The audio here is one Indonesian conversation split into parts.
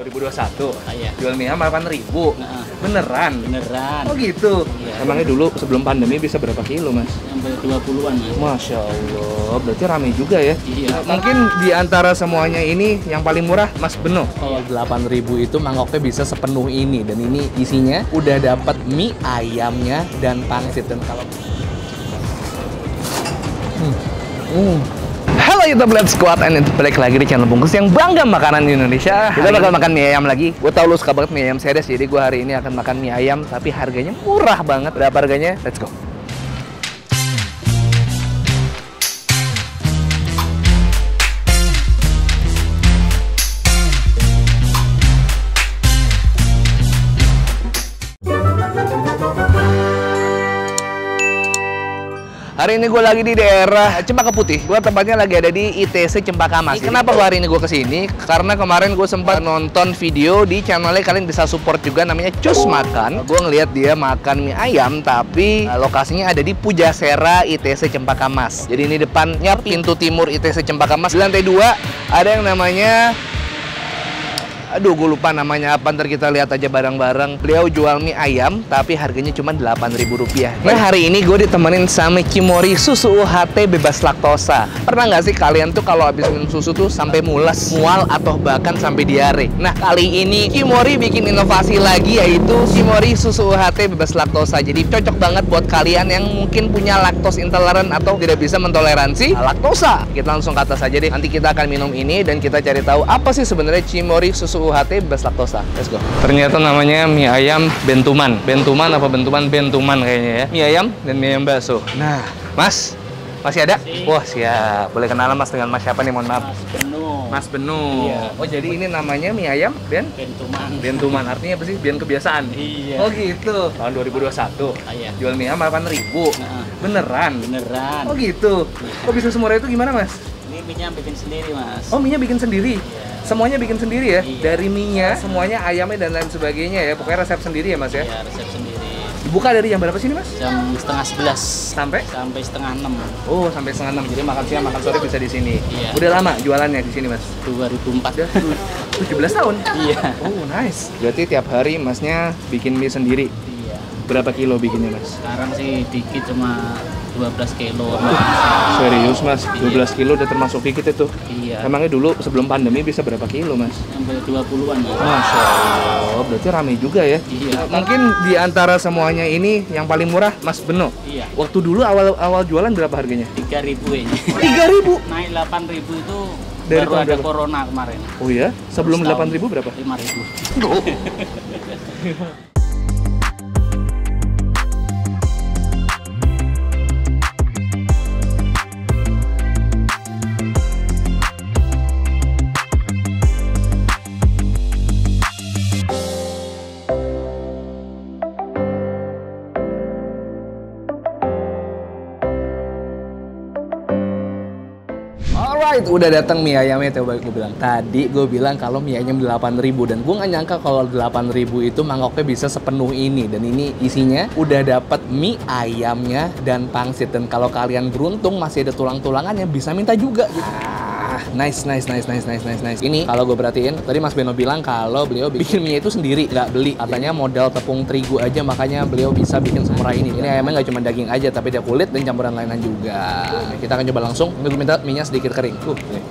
2021. Iya. Jual mie ayam 8.000. Nah, Beneran? beneran. Oh gitu? Iya. Emangnya dulu sebelum pandemi bisa berapa kilo, Mas? Sampai 20-an, Mas. Masya Allah, berarti rame juga ya? Iya. Mungkin di antara semuanya ini yang paling murah Mas Beno. Kalau 8.000 itu mangkoknya bisa sepenuh ini, dan ini isinya udah dapat mie ayamnya dan pangsit. Dan kalau Halo YouTube Let's Squad, and balik lagi di channel Bungkus yang bangga makanan Indonesia. Kita bakal makan mie ayam lagi. Gue tau lu suka banget mie ayam series, jadi gue hari ini akan makan mie ayam, tapi harganya murah banget. Berapa harganya? Let's go. Hari ini gue lagi di daerah Cempaka Putih. Gue tempatnya lagi ada di ITC Cempaka Mas. Kenapa gue hari ini gue kesini? Karena kemarin gue sempat nonton video di channelnya, kalian bisa support juga, namanya Cus Makan. Gue ngeliat dia makan mie ayam, tapi lokasinya ada di Pujasera ITC Cempaka Mas. Jadi ini depannya pintu timur ITC Cempaka Mas. Di lantai 2 ada yang namanya, aduh, gue lupa namanya apa, ntar kita lihat aja bareng-bareng. Beliau jual mie ayam, tapi harganya cuma Rp8.000. Nah, hari ini gue ditemenin sama Cimori susu UHT bebas laktosa. Pernah nggak sih kalian tuh kalau habis minum susu tuh sampai mules, mual, atau bahkan sampai diare? Nah, kali ini Cimori bikin inovasi lagi, yaitu Cimori susu UHT bebas laktosa. Jadi cocok banget buat kalian yang mungkin punya lactose intolerant atau tidak bisa mentoleransi laktosa. Kita langsung ke atas aja deh. Nanti kita akan minum ini dan kita cari tahu apa sih sebenarnya Cimori susu UHT bebas laktosa. Let's go. Ternyata namanya mie ayam bentuman. Bentuman apa bentuman? Bentuman kayaknya ya. Mie ayam dan mie ayam bakso. Nah, Mas, masih ada? Wah, siap. Boleh kenalan Mas dengan Mas siapa nih? Mohon maaf. Mas Beno. Mas Benu. Iya. Oh, jadi ini namanya mie ayam Bentuman. bentuman. Artinya apa sih? Bian kebiasaan. Iya. Oh gitu. Tahun 2021. Iya. Jual mie ayam 8.000. Nah, Beneran? beneran. Oh gitu. Kok bisa semurah itu gimana, Mas? Ini mie-nya bikin sendiri, Mas. Oh, mie-nya bikin sendiri? Iya. Semuanya bikin sendiri ya? Iya. Dari mie-nya, semuanya ayamnya dan lain sebagainya ya? Pokoknya resep sendiri ya, Mas ya? Iya, resep sendiri. Dibuka dari jam berapa sini, Mas? Jam setengah 11 Sampai? sampai setengah 6. Oh, sampai setengah 6. Jadi makan siang, makan sore bisa di sini. Iya. Udah lama jualannya di sini, Mas? 2004. Udah 17 tahun? Iya. Oh, nice. Berarti tiap hari Masnya bikin mie sendiri? Iya. Berapa kilo bikinnya, Mas? Sekarang sih dikit cuma 12 kilo. Serius, Mas? 12 kilo udah termasuk dikit itu? Iya. Emangnya dulu sebelum pandemi bisa berapa kilo, Mas? Sampai 20-an, Mas. Masya Allah, berarti rame juga ya? Iya. Mungkin di antara semuanya ini yang paling murah Mas Beno. Iya. Waktu dulu awal jualan berapa harganya? 3.000 ini. 3.000? Naik 8.000 itu Dari baru tahun ada berapa? corona kemarin. Oh ya? Sebelum Setahun. 8.000 berapa? 5.000. Alright, udah datang mie ayamnya. Coba gue bilang tadi, gue bilang kalau mie ayam 8.000, dan gue nggak nyangka kalau 8.000 itu mangkoknya bisa sepenuh ini. Dan ini isinya udah dapat mie ayamnya dan pangsit. Dan kalau kalian beruntung masih ada tulang-tulangannya, bisa minta juga gitu. Nice. Ini kalau gue perhatiin, tadi Mas Beno bilang kalau beliau bikin mie itu sendiri, nggak beli. Katanya modal tepung terigu aja, makanya beliau bisa bikin semurah ini. Ini ayamnya nggak cuma daging aja, tapi ada kulit dan campuran lainan juga. Nah, kita akan coba langsung. Gue minta mie-nya sedikit kering. Nih,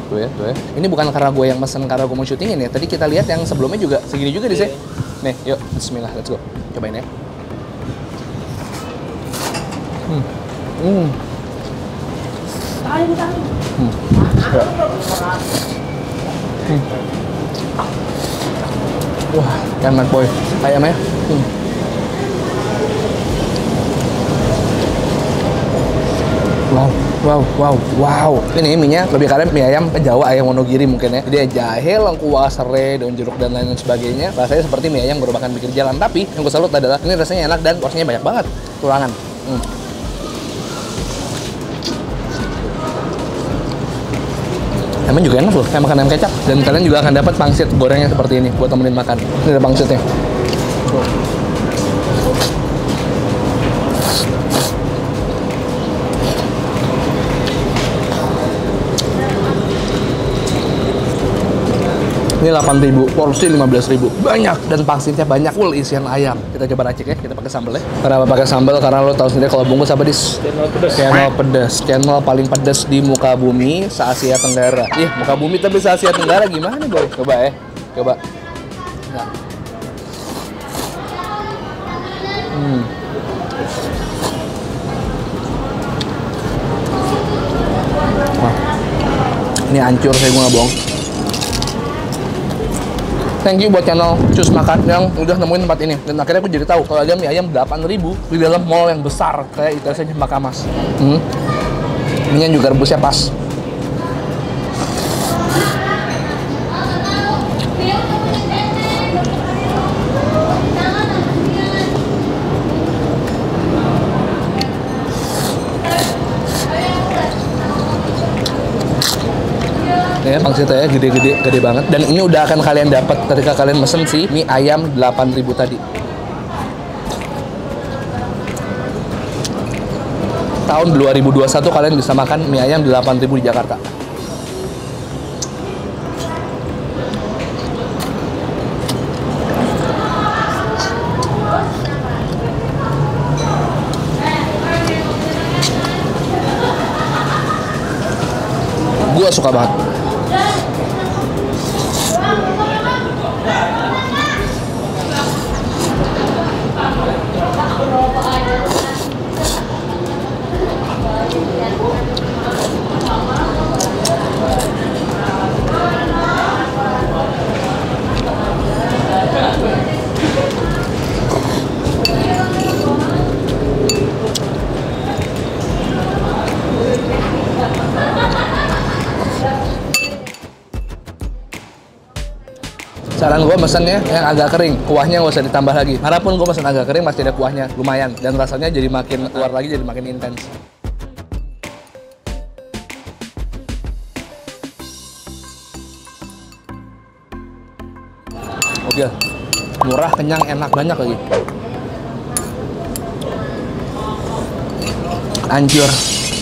tuh ya. Ini bukan karena gue yang mesen, karena gue mau syutingin ya. Tadi kita lihat yang sebelumnya juga segini juga di sini. Nih, yuk, bismillah, let's go. Cobain ya. Wah, enak boy. Ayamnya. Wow. Ini mie-nya lebih kalian mie ayam Jawa, ayam Wonogiri mungkin ya. Jadi jahe, lengkuas, serai, daun jeruk dan lain sebagainya. Rasanya seperti mie ayam gerobakan pinggir jalan. Tapi yang gue salut adalah ini rasanya enak dan porsinya banyak banget. Tulangan. Emang juga enak loh, kayak makan ayam kecap. Dan kalian juga akan dapat pangsit gorengnya seperti ini buat temenin makan. Ini ada pangsitnya. Ini 8.000, porsi 15.000. Banyak dan pangsitnya banyak, full isian ayam. Kita coba racik ya, kita pakai sambal ya. Kenapa pakai sambal? Karena lo tahu sendiri kalau bungkus apa dis? Channel pedas. Channel pedas. Channel paling pedas di muka bumi se-Asia Tenggara. Ih, muka bumi tapi se-Asia Tenggara gimana, boy? Coba ya. Coba. Nah. Wah. Ini hancur, saya gue nggak bohong. Thank you buat channel Cus Makan yang udah nemuin tempat ini. Dan akhirnya aku jadi tahu kalau ada mie ayam 8.000 di dalam mall yang besar kayak ITC Cempaka Mas. Mie juga rebusnya pas. Ya, pangsitnya gede banget. Dan ini udah akan kalian dapat ketika kalian mesen si mie ayam 8.000 tadi. Tahun 2021 kalian bisa makan mie ayam 8.000 di Jakarta. Gua suka banget. Saran gue mesennya yang agak kering, kuahnya nggak usah ditambah lagi. Harapun gue mesen agak kering masih ada kuahnya, lumayan. Dan rasanya jadi makin keluar lagi, jadi makin intens. Oke, murah, kenyang, enak, banyak lagi. Anjur.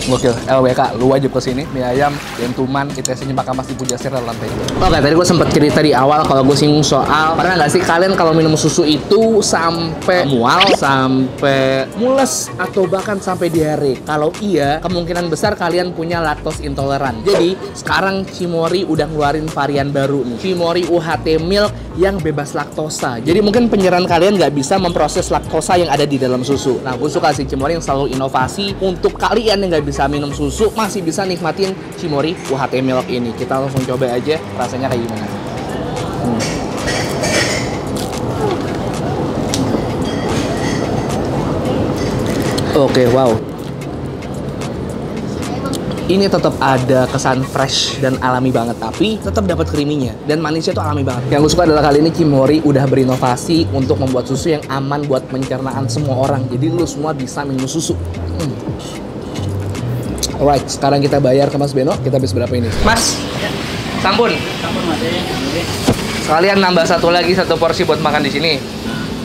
Gokil, LWK, lu wajib kesini. Mie ayam, Dentuman, ITC Cempaka Mas di Pujasera lantai 2. Oke, tadi gue sempet cerita di awal kalau gue singgung soal pernah nggak sih kalian kalau minum susu itu sampai mual, sampai mules, atau bahkan sampai diare? Kalau iya, kemungkinan besar kalian punya laktos intoleran. Jadi, sekarang Cimory udah ngeluarin varian baru nih. Cimory UHT Milk yang bebas laktosa. Jadi mungkin penyerahan kalian nggak bisa memproses laktosa yang ada di dalam susu. Nah, gue suka sih Cimory yang selalu inovasi untuk kalian yang nggak bisa minum susu masih bisa nikmatin Cimory UHT Milk ini. Kita langsung coba aja rasanya kayak gimana. Oke, wow. Ini tetap ada kesan fresh dan alami banget, tapi tetap dapat creamy-nya dan manisnya tuh alami banget. Yang gue suka adalah kali ini Cimory udah berinovasi untuk membuat susu yang aman buat pencernaan semua orang. Jadi lu semua bisa minum susu. Alright, sekarang kita bayar ke Mas Beno. Kita habis berapa ini? Mas, sampun. Sampun Mas. Sekalian nambah satu lagi, satu porsi buat makan di sini.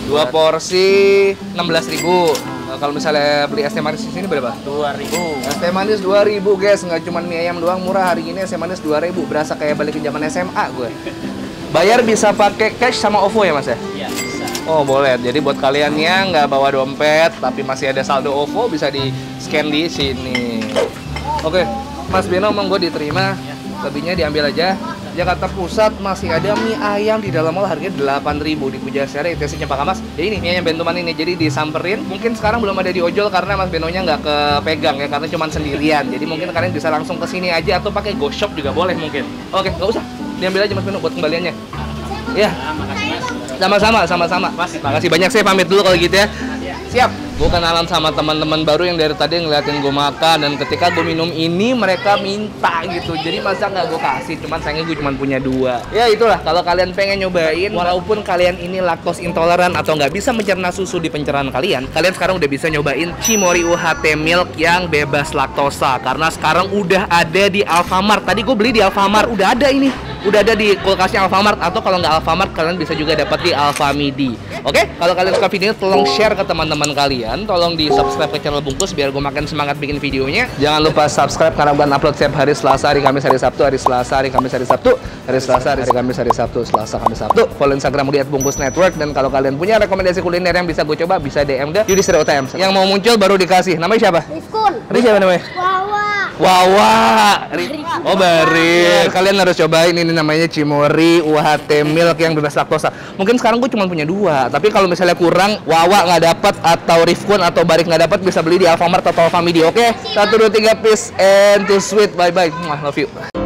2 porsi 16.000. Kalau misalnya beli es teh manis di sini berapa? 2.000. Es teh manis 2.000 guys, nggak cuma mie ayam doang murah hari ini. Es teh manis 2.000, berasa kayak balik ke zaman SMA gue. Bayar bisa pakai cash sama OVO ya Mas ya? Iya, bisa. Oh boleh, jadi buat kalian yang nggak bawa dompet tapi masih ada saldo OVO bisa di scan di sini. Oke, Mas Beno monggo diterima, lebihnya diambil aja. Jakarta Pusat masih ada mie ayam di dalam mall harganya 8.000 di Pujasera ITC Cempaka Mas. Ya ini mie ayam Bentuman ini, jadi disamperin. Mungkin sekarang belum ada di ojol karena Mas Benonya nggak kepegang ya, karena cuma sendirian. Jadi mungkin kalian bisa langsung ke sini aja atau pakai GoShop juga boleh mungkin. Oke, nggak usah, diambil aja Mas Beno buat kembaliannya. Ya, Makasih Mas. sama-sama. Makasih banyak, saya pamit dulu kalau gitu ya. Siap. Gue kenalan sama teman-teman baru yang dari tadi ngeliatin gue makan, dan ketika gue minum ini mereka minta gitu. Jadi masa nggak gue kasih, cuman sayangnya gue cuma punya 2. Ya itulah, kalau kalian pengen nyobain, walaupun kalian ini laktos intoleran atau nggak bisa mencerna susu di pencernaan kalian sekarang udah bisa nyobain Cimory UHT Milk yang bebas laktosa. Karena sekarang udah ada di Alfamart. Tadi gue beli di Alfamart, udah ada ini. udah ada di kulkasnya Alfamart, atau kalau nggak Alfamart kalian bisa juga dapat di Alfamidi. Oke, kalau kalian suka video ini tolong share ke teman-teman kalian, tolong di subscribe ke channel Bungkus biar gue makin semangat bikin videonya. Jangan lupa subscribe karena gue upload setiap hari Selasa, hari Kamis, hari Sabtu, hari Selasa, hari Kamis, hari Sabtu, hari Selasa, hari Kamis, hari Sabtu, Selasa, Kamis, Sabtu. Follow Instagram gue @bungkusnetwork, dan kalau kalian punya rekomendasi kuliner yang bisa gue coba bisa DM ke Yudhistira UTM. Yang mau muncul baru dikasih. Namanya siapa? Rifkun. Ini siapa namanya? Wawa. Wawa. Oh, Barir. Kalian harus cobain ini, namanya Cimory UHT Milk yang bebas laktosa. Mungkin sekarang gue cuma punya 2, tapi kalau misalnya kurang, Wawa nggak dapat atau Rifkun atau Barik nggak dapat, bisa beli di Alfamart atau Alfamidi. Oke? 1, 2, 3, peace and too sweet. Bye bye. Love you.